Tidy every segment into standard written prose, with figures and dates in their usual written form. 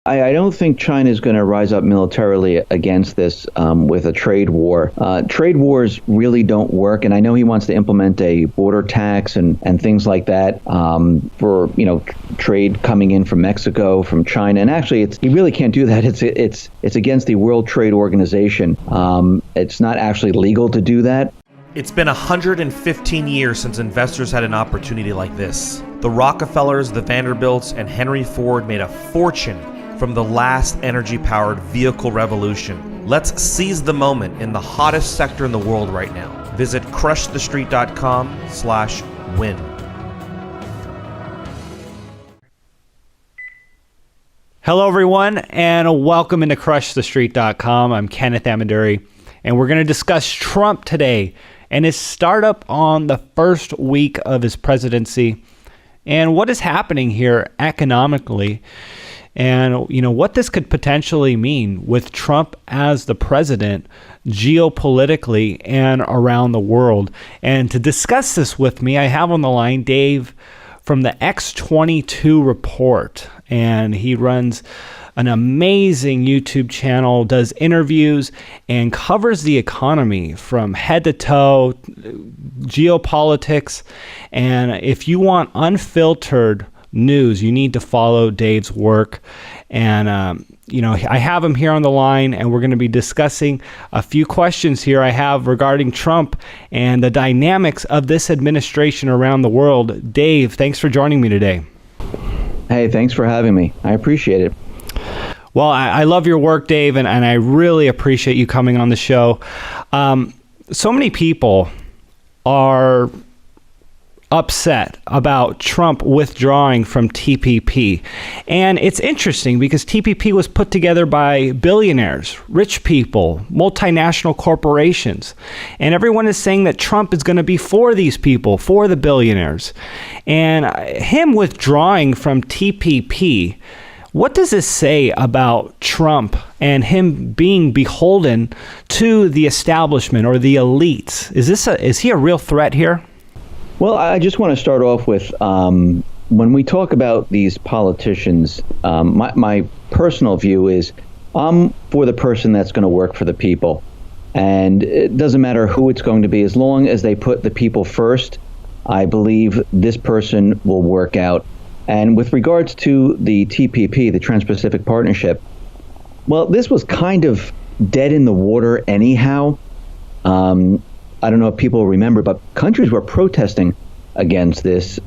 I don't think China is going to rise up militarily against this with a trade war. Trade wars really don't work, and I know he wants to implement a border tax and things like that for trade coming in from Mexico, from China. And actually, he really can't do that. It's against the World Trade Organization. It's not actually legal to do that. It's been 115 years since investors had an opportunity like this. The Rockefellers, the Vanderbilts, and Henry Ford made a fortune from the last energy-powered vehicle revolution. Let's seize the moment in the hottest sector in the world right now. Visit crushthestreet.com/win. Hello, everyone, and welcome into crushthestreet.com. I'm Kenneth Amaduri, and we're going to discuss Trump today and his startup on the first week of his presidency and what is happening here economically. And, what this could potentially mean with Trump as the president geopolitically and around the world. And to discuss this with me, I have on the line Dave from the X22Report. And he runs an amazing YouTube channel, does interviews, and covers the economy from head to toe, geopolitics. And if you want unfiltered news, you need to follow Dave's work. And I have him here on the line, and we're going to be discussing a few questions here I have regarding Trump and the dynamics of this administration around the world. Dave, thanks for joining me today. Hey, thanks for having me. I appreciate it. Well, I love your work, Dave, and I really appreciate you coming on the show. So many people are upset about Trump withdrawing from TPP. And it's interesting because TPP was put together by billionaires, rich people, multinational corporations. And everyone is saying that Trump is going to be for these people, for the billionaires. And him withdrawing from TPP, what does this say about Trump and him being beholden to the establishment or the elites? Is he a real threat here? Well, I just want to start off with when we talk about these politicians, my personal view is I'm for the person that's going to work for the people. And it doesn't matter who it's going to be, as long as they put the people first, I believe this person will work out. And with regards to the TPP, the Trans-Pacific Partnership, well, this was kind of dead in the water anyhow. I don't know if people remember, but countries were protesting against this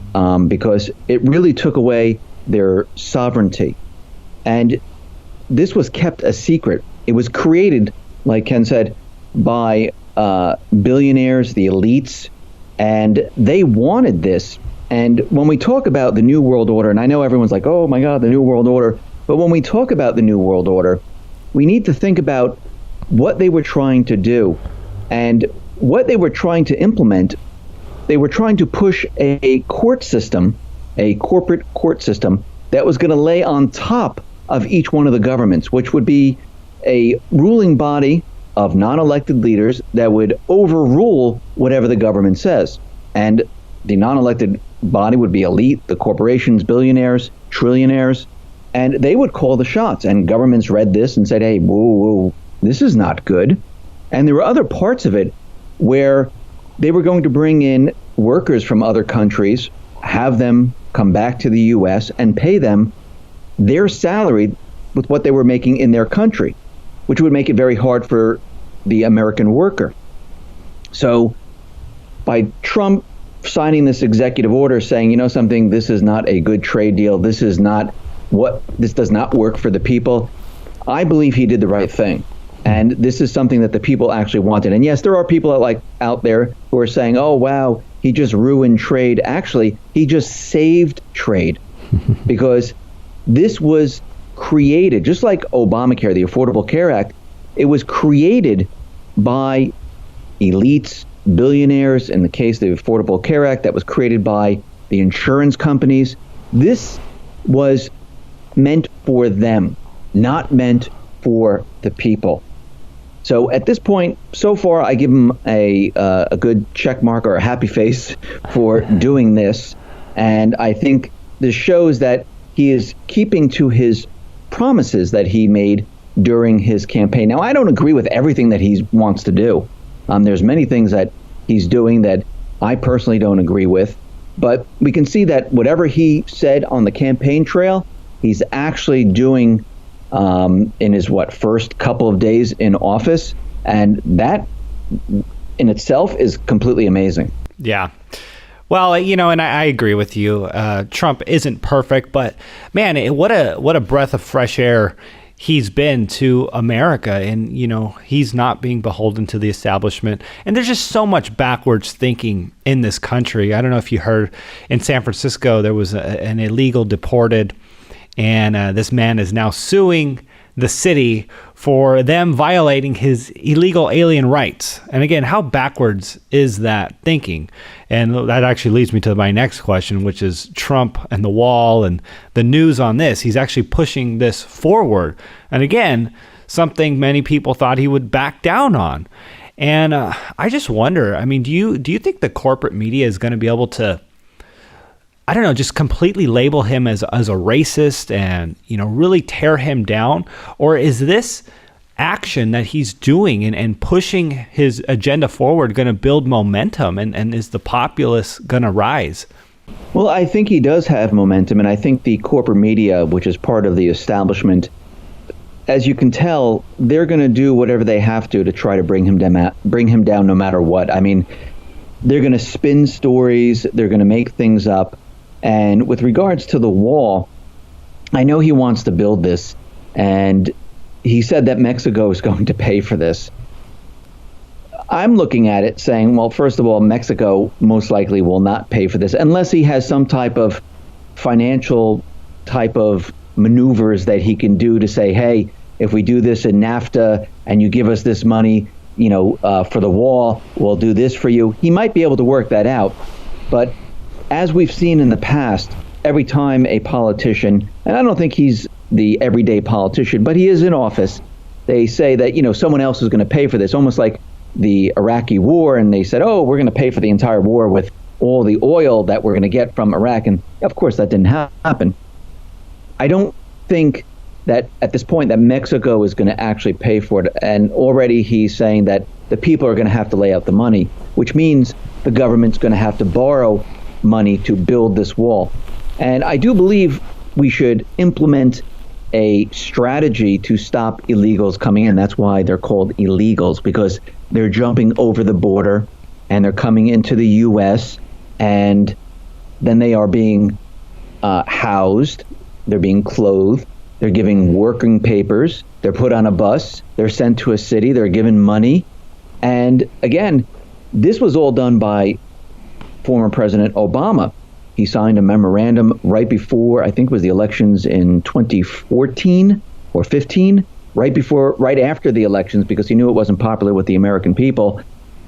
because it really took away their sovereignty. And this was kept a secret. It was created, like Ken said, by billionaires, the elites, and they wanted this. And when we talk about the New World Order, and I know everyone's like, oh my God, the New World Order. But when we talk about the New World Order, we need to think about what they were trying to do. And what they were trying to implement, they were trying to push a court system, a corporate court system, that was going to lay on top of each one of the governments, which would be a ruling body of non-elected leaders that would overrule whatever the government says. And the non-elected body would be elite, the corporations, billionaires, trillionaires, and they would call the shots. And governments read this and said, hey, whoa, this is not good. And there were other parts of it where they were going to bring in workers from other countries, have them come back to the U.S. and pay them their salary with what they were making in their country, which would make it very hard for the American worker. So by Trump signing this executive order saying, something, this is not a good trade deal, this does not work for the people, I believe he did the right thing. And this is something that the people actually wanted. And yes, there are people out there who are saying, oh, wow, he just ruined trade. Actually, he just saved trade because this was created, just like Obamacare, the Affordable Care Act, it was created by elites, billionaires. In the case of the Affordable Care Act, that was created by the insurance companies. This was meant for them, not meant for the people. So at this point, so far, I give him a good check mark or a happy face for doing this. And I think this shows that he is keeping to his promises that he made during his campaign. Now, I don't agree with everything that he wants to do. There's many things that he's doing that I personally don't agree with, but we can see that whatever he said on the campaign trail, he's actually doing in his first couple of days in office, and that in itself is completely amazing. Yeah. Well, and I agree with you. Trump isn't perfect, but man, what a breath of fresh air he's been to America, and he's not being beholden to the establishment. And there's just so much backwards thinking in this country. I don't know if you heard, in San Francisco there was an illegal deported, and this man is now suing the city for them violating his illegal alien rights. And again, how backwards is that thinking? And that actually leads me to my next question, which is Trump and the wall and the news on this. He's actually pushing this forward. And again, something many people thought he would back down on. And I just wonder, do you think the corporate media is going to be able to, I don't know, just completely label him as a racist and, really tear him down? Or is this action that he's doing and pushing his agenda forward going to build momentum, and is the populace going to rise? Well, I think he does have momentum, and I think the corporate media, which is part of the establishment, as you can tell, they're going to do whatever they have to try to bring him down no matter what. They're going to spin stories, they're going to make things up. And with regards to the wall, I know he wants to build this, and he said that Mexico is going to pay for this. I'm looking at it saying, well, first of all, Mexico most likely will not pay for this unless he has some type of financial type of maneuvers that he can do to say, hey, if we do this in NAFTA and you give us this money, for the wall, we'll do this for you. He might be able to work that out. But as we've seen in the past, every time a politician, and I don't think he's the everyday politician, but he is in office, they say that, someone else is going to pay for this, almost like the Iraqi war. And they said, oh, we're going to pay for the entire war with all the oil that we're going to get from Iraq. And of course, that didn't happen. I don't think that at this point that Mexico is going to actually pay for it. And already he's saying that the people are going to have to lay out the money, which means the government's going to have to borrow money to build this wall. And I do believe we should implement a strategy to stop illegals coming in. That's why they're called illegals, because they're jumping over the border and they're coming into the U.S. and then they are being housed, they're being clothed, they're giving working papers, they're put on a bus, they're sent to a city, they're given money. And again, this was all done by former President Obama. He signed a memorandum right before, I think it was the elections in 2014 or 15, right after the elections, because he knew it wasn't popular with the American people.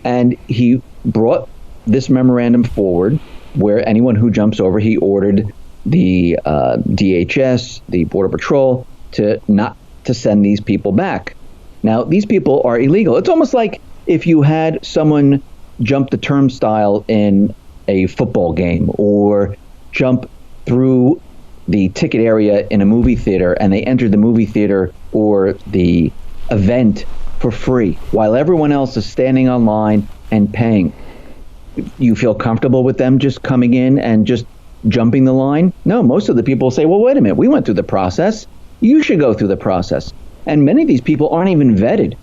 And he brought this memorandum forward where anyone who jumps over, he ordered the DHS, the Border Patrol, to not to send these people back. Now, these people are illegal. It's almost like if you had someone jump the turnstile in a football game or jump through the ticket area in a movie theater and they entered the movie theater or the event for free while everyone else is standing online and paying. You feel comfortable with them just coming in and just jumping the line? No, most of the people say, well, wait a minute, we went through the process. You should go through the process. And many of these people aren't even vetted.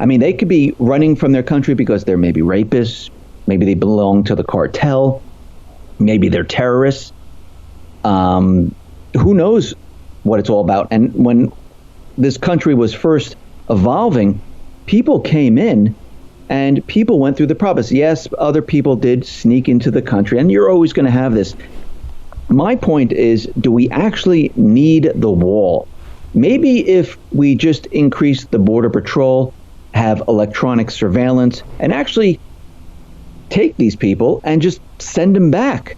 They could be running from their country because they're maybe rapists, maybe they belong to the cartel, maybe they're terrorists. Who knows what it's all about? And when this country was first evolving, people came in and people went through the process. Yes, other people did sneak into the country, and you're always going to have this. My point is, do we actually need the wall? Maybe if we just increase the Border Patrol, have electronic surveillance, and actually take these people and just send them back.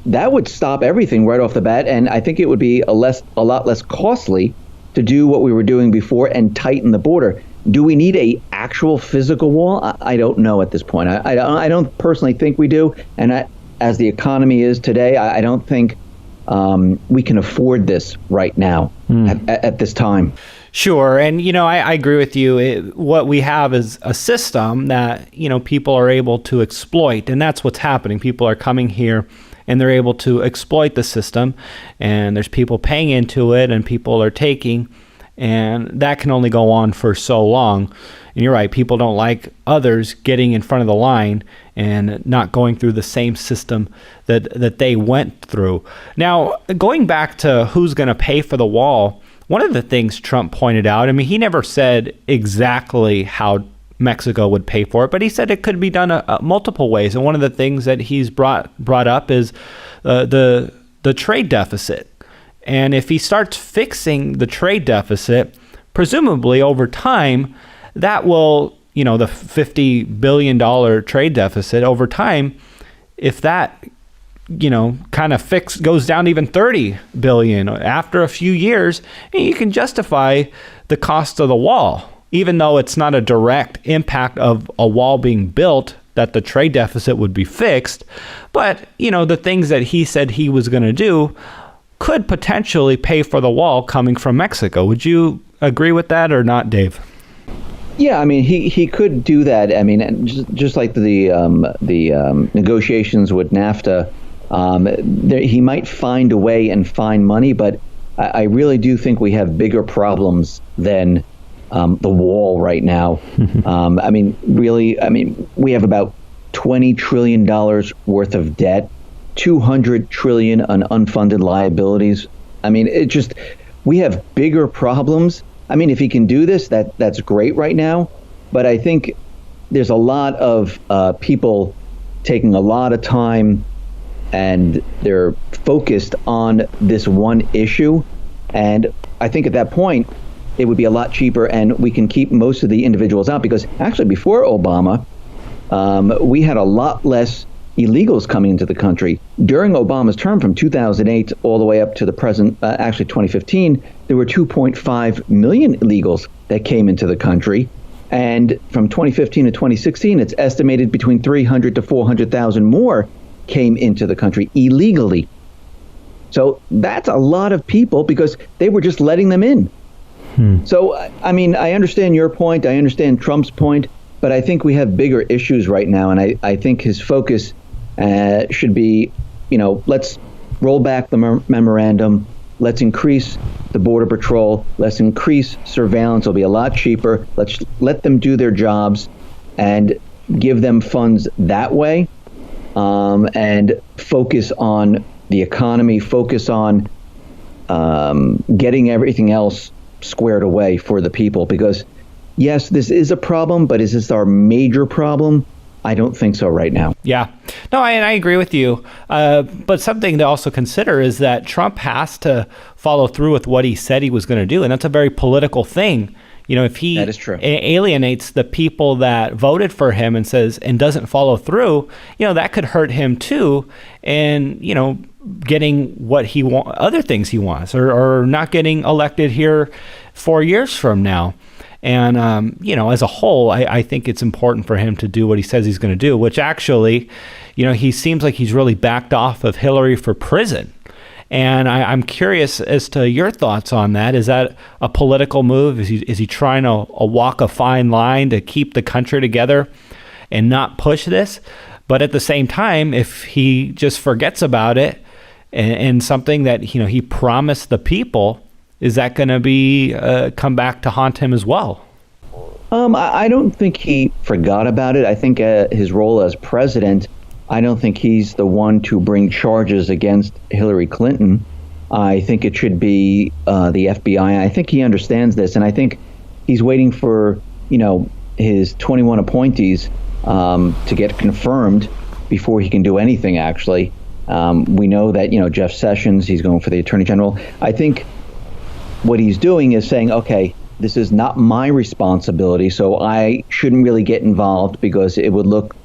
That would stop everything right off the bat, and I think it would be a lot less costly to do what we were doing before and tighten the border. Do we need a actual physical wall? I don't know at this point. I don't personally think we do, and as the economy is today, I don't think we can afford this right now at this time. Sure. And, I agree with you. What we have is a system that, people are able to exploit. And that's what's happening. People are coming here and they're able to exploit the system. And there's people paying into it and people are taking. And that can only go on for so long. And you're right. People don't like others getting in front of the line and not going through the same system that they went through. Now, going back to who's going to pay for the wall, one of the things Trump pointed out, he never said exactly how Mexico would pay for it, but he said it could be done multiple ways. And one of the things that he's brought up is the trade deficit. And if he starts fixing the trade deficit, presumably over time, that will, the $50 billion trade deficit over time, if that kind of goes down to even 30 billion after a few years, you can justify the cost of the wall, even though it's not a direct impact of a wall being built, that the trade deficit would be fixed. But, the things that he said he was going to do could potentially pay for the wall coming from Mexico. Would you agree with that or not, Dave? Yeah, he could do that. Just like the negotiations with NAFTA, he might find a way and find money, but I really do think we have bigger problems than the wall right now. We have about $20 trillion worth of debt, 200 trillion on unfunded liabilities. We have bigger problems. If he can do this, that's great right now. But I think there's a lot of people taking a lot of time and they're focused on this one issue. And I think at that point, it would be a lot cheaper and we can keep most of the individuals out, because actually before Obama, we had a lot less illegals coming into the country. During Obama's term from 2008 all the way up to the present, 2015, there were 2.5 million illegals that came into the country. And from 2015 to 2016, it's estimated between 300 to 400,000 more came into the country illegally. So that's a lot of people because they were just letting them in. So, I understand your point. I understand Trump's point, but I think we have bigger issues right now. And I think his focus should be, let's roll back the memorandum. Let's increase the Border Patrol. Let's increase surveillance. It'll be a lot cheaper. Let's let them do their jobs and give them funds that way, and focus on the economy, focus on getting everything else squared away for the people. Because, yes, this is a problem, but is this our major problem? I don't think so right now. Yeah. No, I agree with you. But something to also consider is that Trump has to follow through with what he said he was going to do. And that's a very political thing. If he that is true. Alienates the people that voted for him and doesn't follow through, that could hurt him too. And, getting what he wants, other things he wants, or not getting elected here 4 years from now. And, as a whole, I think it's important for him to do what he says he's going to do, which actually, he seems like he's really backed off of Hillary for prison. And I'm curious as to your thoughts on that. Is that a political move? Is he trying to walk a fine line to keep the country together and not push this? But at the same time, if he just forgets about it and something that he promised the people, is that going to be come back to haunt him as well? I don't think he forgot about it. I think his role as president, I don't think he's the one to bring charges against Hillary Clinton. I think it should be the FBI. I think he understands this, and I think he's waiting for his 21 appointees to get confirmed before he can do anything. Actually, we know that Jeff Sessions, he's going for the Attorney General. I think what he's doing is saying, okay, this is not my responsibility, so I shouldn't really get involved because it would look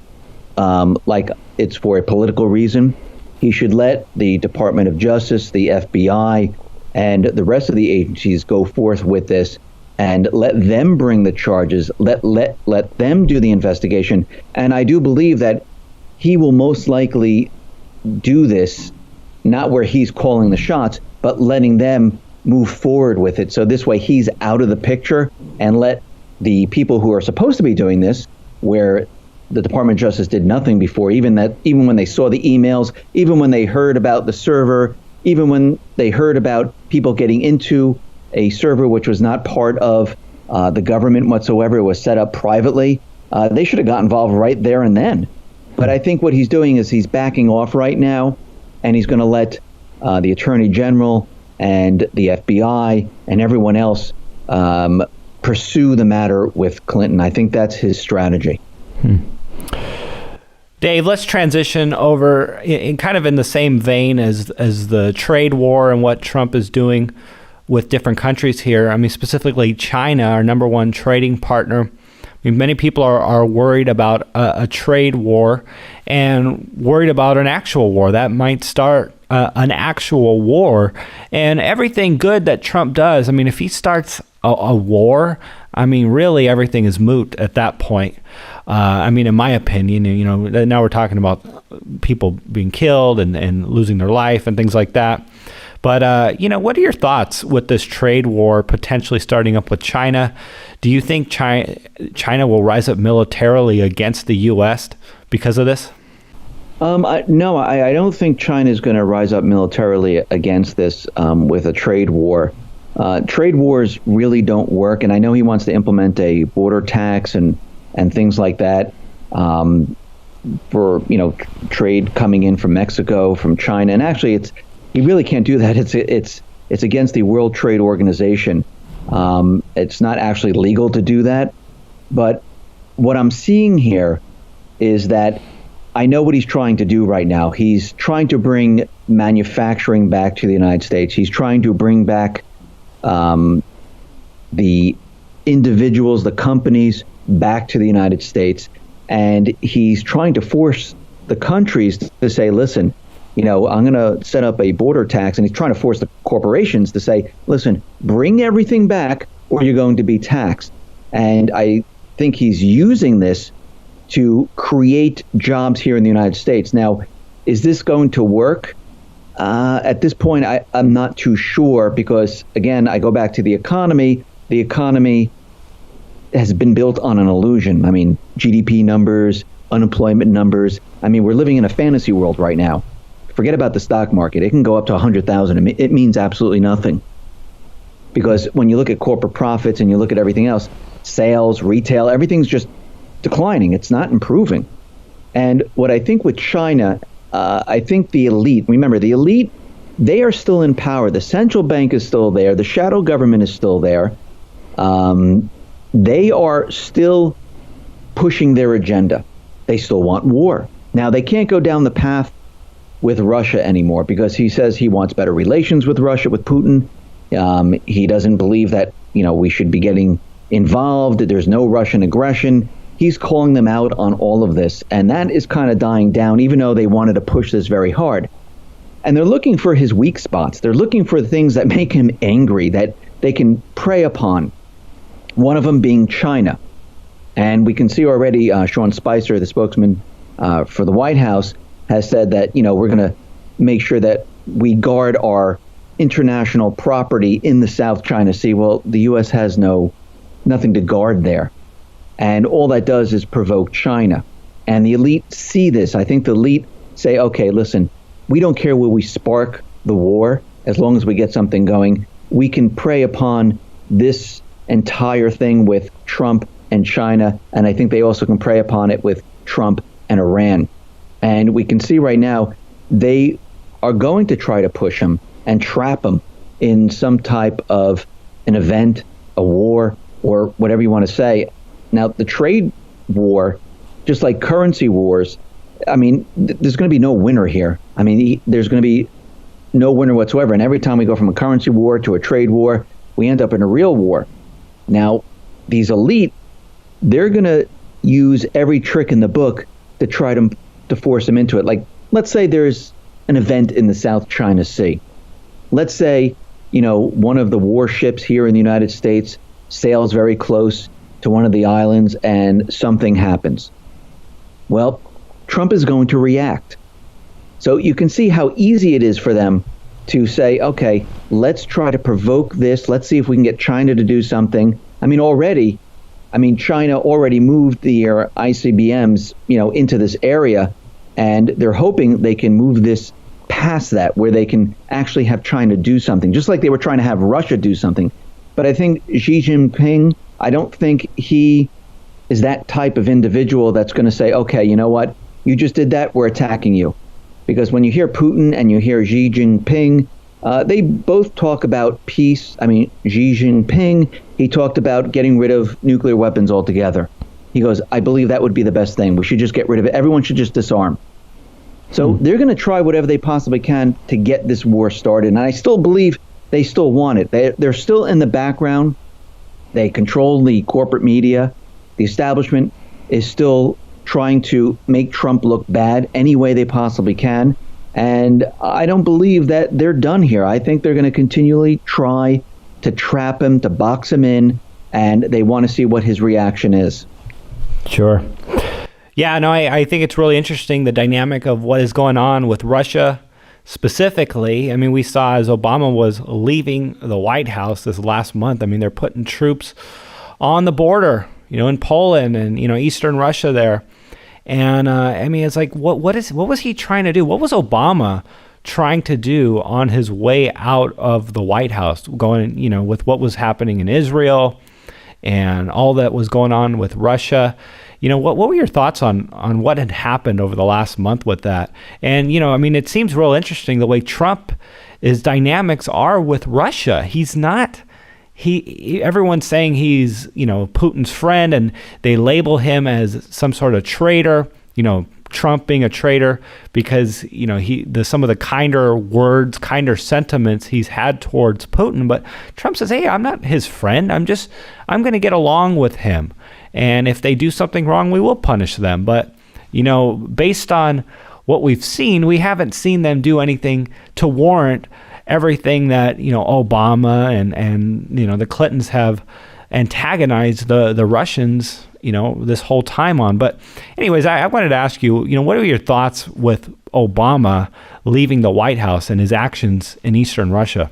like it's for a political reason. He should let the Department of Justice, the FBI, and the rest of the agencies go forth with this and let them bring the charges, let them do the investigation. And I do believe that he will most likely do this not where he's calling the shots, but letting them move forward with it. So this way he's out of the picture, and let the people who are supposed to be doing this, where the Department of Justice did nothing before, even when they saw the emails, even when they heard about the server, even when they heard about people getting into a server which was not part of the government whatsoever, it was set up privately, they should have got involved right there and then. But I think what he's doing is he's backing off right now, and he's going to let the Attorney General and the FBI and everyone else pursue the matter with Clinton. I think that's his strategy. Dave, let's transition over in kind of in the same vein as the trade war and what Trump is doing with different countries here. I mean, specifically China, our number one trading partner. I mean, many people are worried about a trade war and worried about an actual war that might start an actual war. And everything good that Trump does, I mean, if he starts a war, I mean, really everything is moot at that point. I mean, in my opinion, you know, now we're talking about people being killed and losing their life and things like that. But, you know, what are your thoughts with this trade war potentially starting up with China? Do you think China will rise up militarily against the U.S. because of this? No, I don't think China is going to rise up militarily against this with a trade war. Trade wars really don't work, and I know he wants to implement a border tax and things like that for, you know, trade coming in from Mexico, from China, and actually he really can't do that. It's against the World Trade Organization. It's not actually legal to do that. But what I'm seeing here is that I know what he's trying to do right now. He's trying to bring manufacturing back to the United States. He's trying to bring back the individuals, the companies back to the United States. And he's trying to force the countries to say, listen, you know, I'm going to set up a border tax, and he's trying to force the corporations to say, listen, bring everything back or you're going to be taxed. And I think he's using this to create jobs here in the United States. Now, is this going to work? At this point, I'm not too sure because, again, I go back to the economy. The economy has been built on an illusion. I mean, GDP numbers, unemployment numbers. I mean, we're living in a fantasy world right now. Forget about the stock market. It can go up to 100,000. It means absolutely nothing. Because when you look at corporate profits and you look at everything else, sales, retail, everything's just declining. It's not improving. And what I think with China, I think the elite, remember the elite, they are still in power. The central bank is still there. The shadow government is still there. They are still pushing their agenda. They still want war. Now, they can't go down the path with Russia anymore because he says he wants better relations with Russia, with Putin. He doesn't believe that, you know, we should be getting involved. There's no Russian aggression. He's calling them out on all of this. And that is kind of dying down, even though they wanted to push this very hard. And they're looking for his weak spots. They're looking for the things that make him angry, that they can prey upon. One of them being China. And we can see already Sean Spicer, the spokesman for the White House, has said that, you know, we're going to make sure that we guard our international property in the South China Sea. Well, the U.S. has nothing to guard there. And all that does is provoke China. And the elite see this. I think the elite say, okay, listen, we don't care where we spark the war as long as we get something going. We can prey upon this entire thing with Trump and China. And I think they also can prey upon it with Trump and Iran. And we can see right now they are going to try to push him and trap him in some type of an event, a war, or whatever you want to say. Now, the trade war, just like currency wars, I mean, there's going to be no winner here. I mean, there's going to be no winner whatsoever. And every time we go from a currency war to a trade war, we end up in a real war. Now, these elite, they're going to use every trick in the book to try to force them into it. Like, let's say there's an event in the South China Sea. Let's say, you know, one of the warships here in the United States sails very close to one of the islands and something happens. Well, Trump is going to react. So you can see how easy it is for them to say, okay, let's try to provoke this. Let's see if we can get China to do something. China already moved their ICBMs, into this area, and they're hoping they can move this past that, where they can actually have China do something, just like they were trying to have Russia do something. But I think Xi Jinping, I don't think he is that type of individual that's going to say, okay, you know what, you just did that, we're attacking you. Because when you hear Putin and you hear Xi Jinping, they both talk about peace. Xi Jinping, he talked about getting rid of nuclear weapons altogether. He goes, I believe that would be the best thing. We should just get rid of it. Everyone should just disarm. So they're going to try whatever they possibly can to get this war started. And I still believe they still want it. They're still in the background. They control the corporate media. The establishment is still trying to make Trump look bad any way they possibly can. And I don't believe that they're done here. I think they're going to continually try to trap him, to box him in, and they want to see what his reaction is. Sure. Yeah, no, I think it's really interesting, the dynamic of what is going on with Russia specifically. We saw as Obama was leaving the White House this last month, they're putting troops on the border, in Poland and, Eastern Russia there. And it's like, what was he trying to do? What was Obama trying to do on his way out of the White House, going, with what was happening in Israel and all that was going on with Russia? What were your thoughts on what had happened over the last month with that? And, it seems real interesting the way his dynamics are with Russia. He's not, everyone's saying he's, Putin's friend, and they label him as some sort of traitor, Trump being a traitor because, some of the kinder words, kinder sentiments he's had towards Putin. But Trump says, hey, I'm not his friend. I'm going to get along with him. And if they do something wrong, we will punish them. But, based on what we've seen, we haven't seen them do anything to warrant everything that, Obama and the Clintons have antagonized the Russians, this whole time on. But anyways, I wanted to ask you, what are your thoughts with Obama leaving the White House and his actions in Eastern Russia?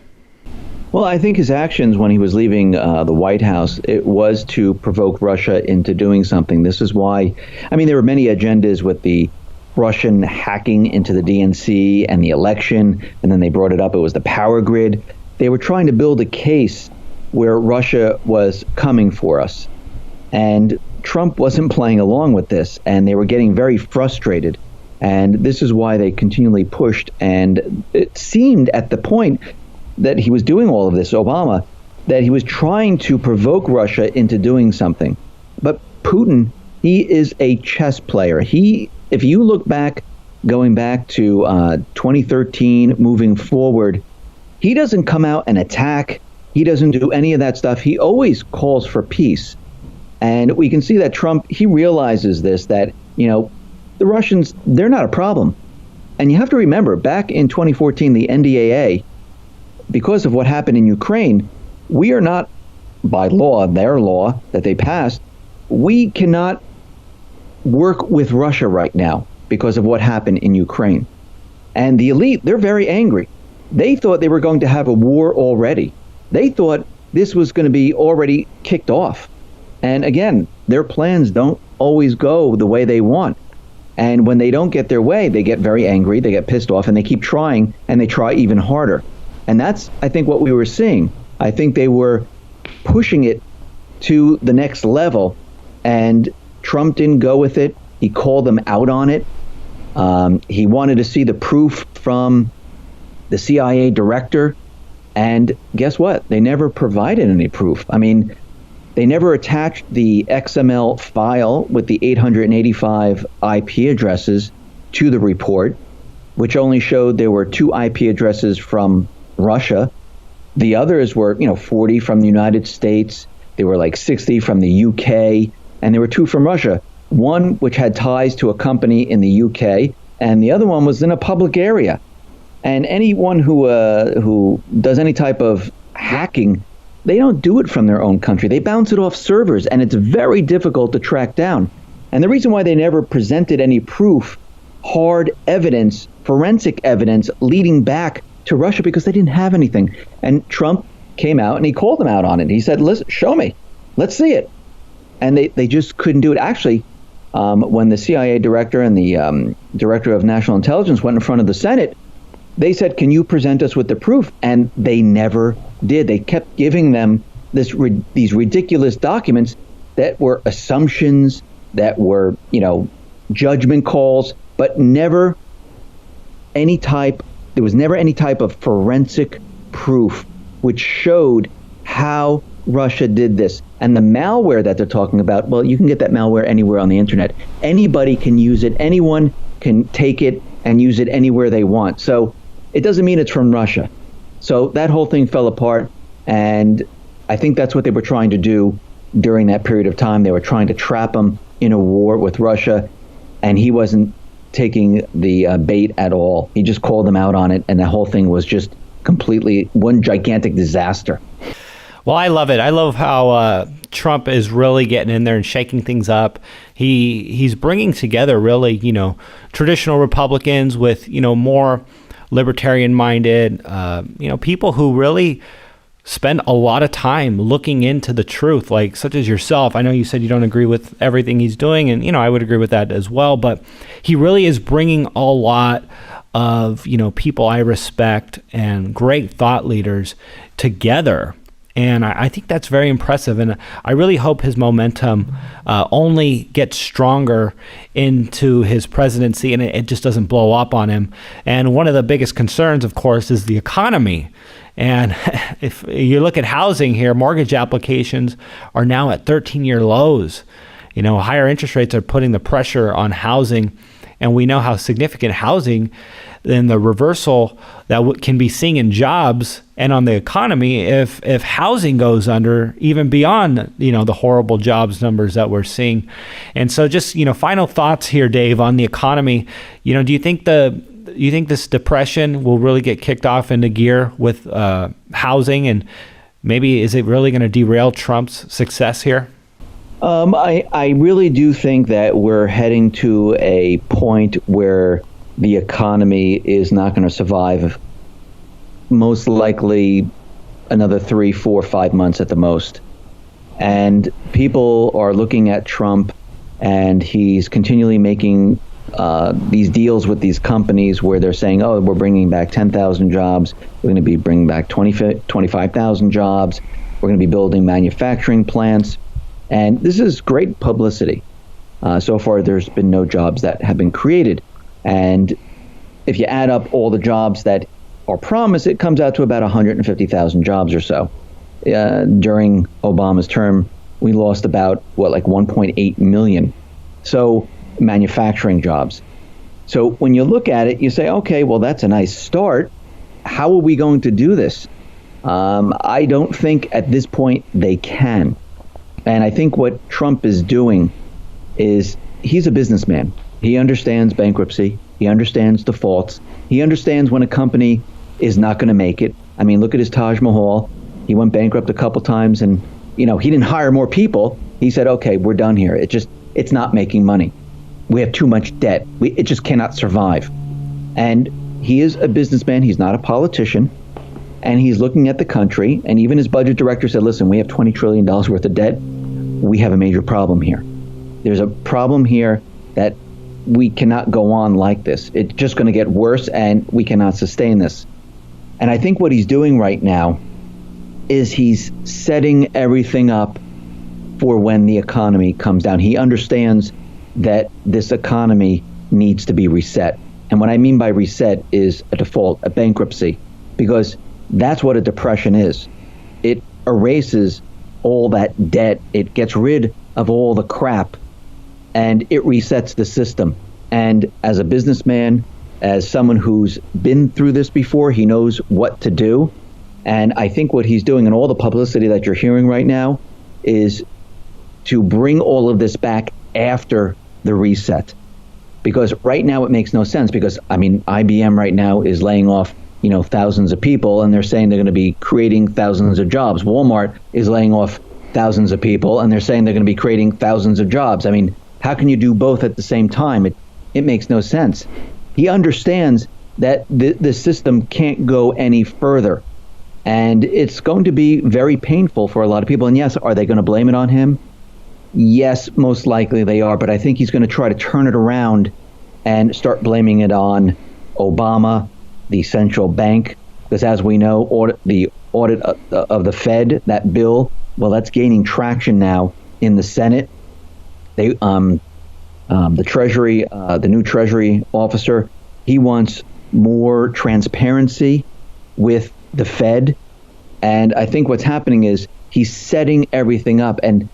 Well, I think his actions when he was leaving the White House, it was to provoke Russia into doing something. This is why, there were many agendas with the Russian hacking into the DNC and the election, and then they brought it up. It was the power grid. They were trying to build a case where Russia was coming for us. And Trump wasn't playing along with this, and they were getting very frustrated. And this is why they continually pushed. And it seemed at the point that he was doing all of this, Obama, that he was trying to provoke Russia into doing something. But Putin, he is a chess player. If you look back, going back to 2013, moving forward, he doesn't come out and attack. He doesn't do any of that stuff. He always calls for peace. And we can see that Trump, he realizes this, that, the Russians, they're not a problem. And you have to remember, back in 2014, the NDAA, because of what happened in Ukraine, we are not, by law, their law that they passed, we cannot work with Russia right now because of what happened in Ukraine. And the elite, they're very angry. They thought they were going to have a war already. They thought this was going to be already kicked off. And again, their plans don't always go the way they want. And when they don't get their way, they get very angry, they get pissed off, and they keep trying, and they try even harder. And that's, I think, what we were seeing. I think they were pushing it to the next level, and Trump didn't go with it. He called them out on it. He wanted to see the proof from the CIA director, and guess what? They never provided any proof. They never attached the XML file with the 885 IP addresses to the report, which only showed there were 2 IP addresses from Russia. The others were, 40 from the United States. There were like 60 from the UK, and there were 2 from Russia. One which had ties to a company in the UK, and the other one was in a public area. And anyone who does any type of hacking, they don't do it from their own country. They bounce it off servers, and it's very difficult to track down. And the reason why they never presented any proof hard evidence, forensic evidence, leading back to Russia because they didn't have anything. And Trump came out and he called them out on it. He said, listen, show me. Let's see it. And they just couldn't do it. Actually, when the CIA director and the director of national intelligence went in front of the Senate, they said, can you present us with the proof? And they never did. They kept giving them these ridiculous documents that were assumptions, that were, judgment calls, but there was never any type of forensic proof which showed how Russia did this. And the malware that they're talking about, well, you can get that malware anywhere on the internet. Anybody can use it. Anyone can take it and use it anywhere they want. So it doesn't mean it's from Russia. So that whole thing fell apart. And I think that's what they were trying to do during that period of time. They were trying to trap him in a war with Russia. And he wasn't taking the bait at all. He just called them out on it. And the whole thing was just completely one gigantic disaster. Well, I love it. I love how Trump is really getting in there and shaking things up. He's bringing together really, traditional Republicans with, more libertarian-minded, people who really spend a lot of time looking into the truth, like such as yourself. I know you said you don't agree with everything he's doing, and, I would agree with that as well. But he really is bringing a lot of, people I respect and great thought leaders together. And I think that's very impressive. And I really hope his momentum only gets stronger into his presidency and it just doesn't blow up on him. And one of the biggest concerns, of course, is the economy. And if you look at housing here, mortgage applications are now at 13-year lows. Higher interest rates are putting the pressure on housing. And we know how significant housing and the reversal that can be seen in jobs and on the economy if housing goes under, even beyond, the horrible jobs numbers that we're seeing. And so just, final thoughts here, Dave, on the economy. Do you think this depression will really get kicked off into gear with housing? And maybe is it really going to derail Trump's success here? I really do think that we're heading to a point where the economy is not going to survive, most likely another 3, 4, 5 months at the most. And people are looking at Trump, and he's continually making these deals with these companies where they're saying, oh, we're bringing back 10,000 jobs. We're going to be bringing back 25,000 jobs. We're going to be building manufacturing plants. And this is great publicity. So far, there's been no jobs that have been created. And if you add up all the jobs that are promised, it comes out to about 150,000 jobs or so. During Obama's term, we lost about, 1.8 million. So manufacturing jobs. So when you look at it, you say, okay, well, that's a nice start. How are we going to do this? I don't think at this point they can. And I think what Trump is doing is he's a businessman. He understands bankruptcy. He understands defaults. He understands when a company is not going to make it. I mean, look at his Taj Mahal. He went bankrupt a couple times and, he didn't hire more people. He said, okay, we're done here. It's not making money. We have too much debt. It just cannot survive. And he is a businessman. He's not a politician. And he's looking at the country. And even his budget director said, listen, we have $20 trillion worth of debt. We have a major problem here. There's a problem here that we cannot go on like this. It's just going to get worse, and we cannot sustain this. And I think what he's doing right now is he's setting everything up for when the economy comes down. He understands that this economy needs to be reset. And what I mean by reset is a default, a bankruptcy, because that's what a depression is. It erases all that debt. It gets rid of all the crap, and it resets the system. And as a businessman, as someone who's been through this before, he knows what to do. And I think what he's doing, and all the publicity that you're hearing right now, is to bring all of this back after the reset. Because right now it makes no sense, because, IBM right now is laying off, thousands of people, and they're saying they're going to be creating thousands of jobs. Walmart is laying off thousands of people, and they're saying they're going to be creating thousands of jobs. How can you do both at the same time? It makes no sense. He understands that the system can't go any further. And it's going to be very painful for a lot of people. And yes, are they going to blame it on him? Yes, most likely they are. But I think he's going to try to turn it around and start blaming it on Obama, the central bank. Because as we know, the audit of the Fed, that bill, well, that's gaining traction now in the Senate. They, the Treasury, the new Treasury officer, he wants more transparency with the Fed. And I think what's happening is he's setting everything up. And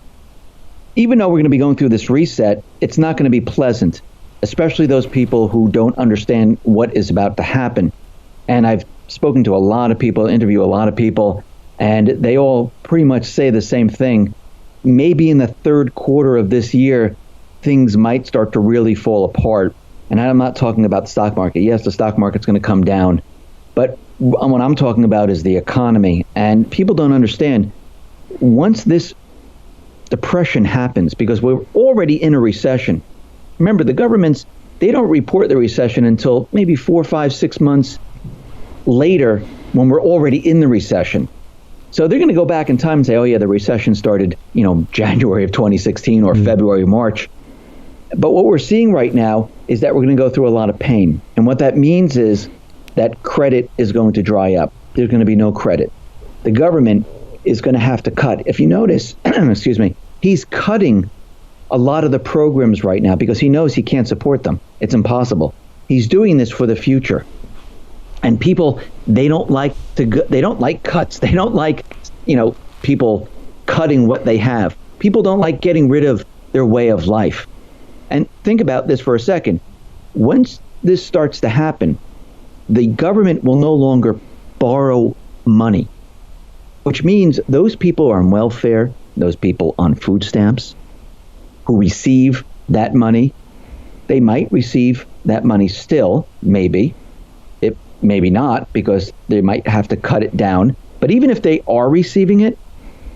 even though we're going to be going through this reset, it's not going to be pleasant, especially those people who don't understand what is about to happen. And I've spoken to a lot of people, interview a lot of people, and they all pretty much say the same thing. Maybe in the third quarter of this year, things might start to really fall apart. And I'm not talking about the stock market. Yes, the stock market's going to come down. But what I'm talking about is the economy. And people don't understand, once this depression happens, because we're already in a recession. Remember, the governments, they don't report the recession until maybe 4, 5, 6 months later when we're already in the recession. So they're going to go back in time and say, oh, yeah, the recession started, January of 2016 or February, March. But what we're seeing right now is that we're going to go through a lot of pain. And what that means is that credit is going to dry up. There's going to be no credit. The government is going to have to cut. If you notice, excuse me, he's cutting a lot of the programs right now because he knows he can't support them. It's impossible. He's doing this for the future. And people, they don't like cuts. They don't like, people cutting what they have. People don't like getting rid of their way of life. And think about this for a second. Once this starts to happen, the government will no longer borrow money, which means those people on welfare, those people on food stamps who receive that money, they might receive that money still, maybe. Maybe not, because they might have to cut it down. But even if they are receiving it,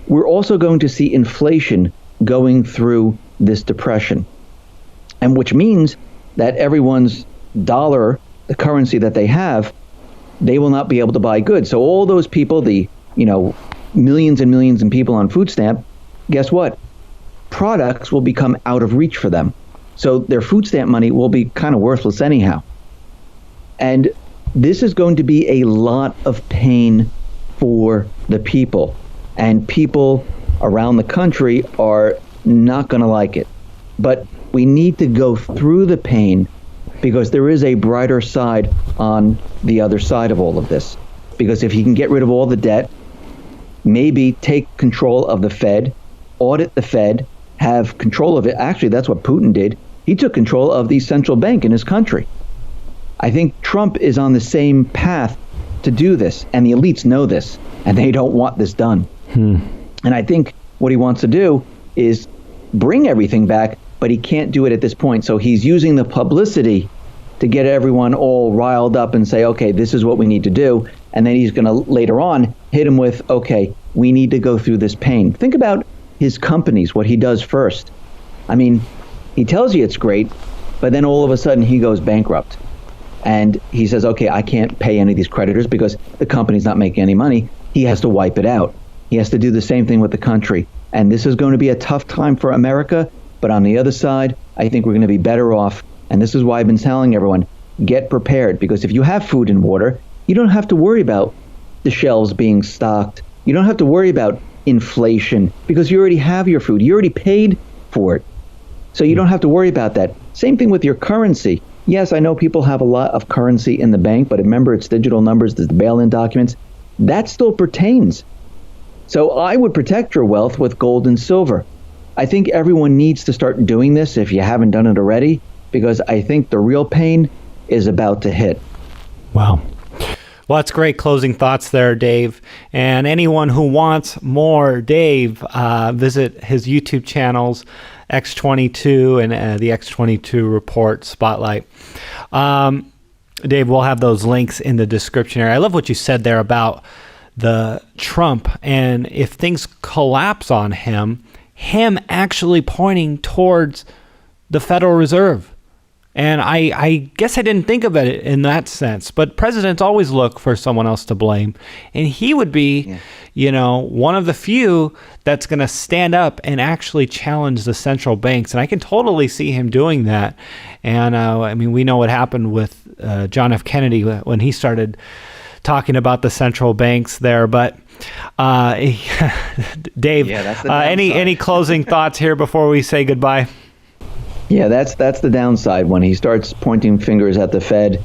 we're also going to see inflation going through this depression. And which means that everyone's dollar, the currency that they have, they will not be able to buy goods. So all those people, the millions and millions of people on food stamp, guess what? Products will become out of reach for them. So their food stamp money will be kind of worthless anyhow. And this is going to be a lot of pain for the people. And people around the country are not going to like it. But we need to go through the pain because there is a brighter side on the other side of all of this. Because if he can get rid of all the debt, maybe take control of the Fed, audit the Fed, have control of it. Actually, that's what Putin did. He took control of the central bank in his country. I think Trump is on the same path to do this, and the elites know this, and they don't want this done. And I think what he wants to do is bring everything back, but he can't do it at this point. So he's using the publicity to get everyone all riled up and say, okay, this is what we need to do. And then he's going to later on hit him with, okay, we need to go through this pain. Think about his companies, what he does first. I mean, he tells you it's great, but then all of a sudden he goes bankrupt. And he says, okay, I can't pay any of these creditors because the company's not making any money. He has to wipe it out. He has to do the same thing with the country. And this is going to be a tough time for America. But on the other side, I think we're going to be better off. And this is why I've been telling everyone, get prepared. Because if you have food and water, you don't have to worry about the shelves being stocked. You don't have to worry about inflation because you already have your food. You already paid for it. So you don't have to worry about that. Same thing with your currency. Yes, I know people have a lot of currency in the bank, but remember, it's digital numbers, there's the bail-in documents. That still pertains. So I would protect your wealth with gold and silver. I think everyone needs to start doing this if you haven't done it already, because I think the real pain is about to hit. Wow. Well, that's great closing thoughts there, Dave. And anyone who wants more Dave, visit his YouTube channels, X22 and the X22Report Spotlight. Dave, we'll have those links in the description area. I love what you said there about the Trump, and if things collapse on him actually pointing towards the Federal Reserve And I guess I didn't think of it in that sense, but presidents always look for someone else to blame. And he would be, one of the few that's going to stand up and actually challenge the central banks. And I can totally see him doing that. And we know what happened with John F. Kennedy when he started talking about the central banks there. But Dave, any closing thoughts here before we say goodbye? Yeah, that's the downside. When he starts pointing fingers at the Fed,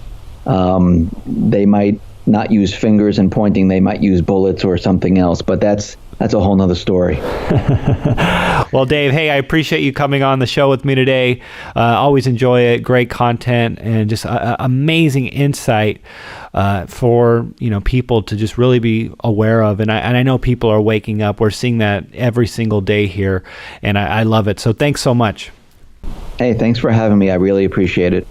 they might not use fingers and pointing. They might use bullets or something else. But that's a whole nother story. Well, Dave, hey, I appreciate you coming on the show with me today. Always enjoy it. Great content and just amazing insight for people to just really be aware of. And I know people are waking up. We're seeing that every single day here, and I love it. So thanks so much. Hey, thanks for having me. I really appreciate it.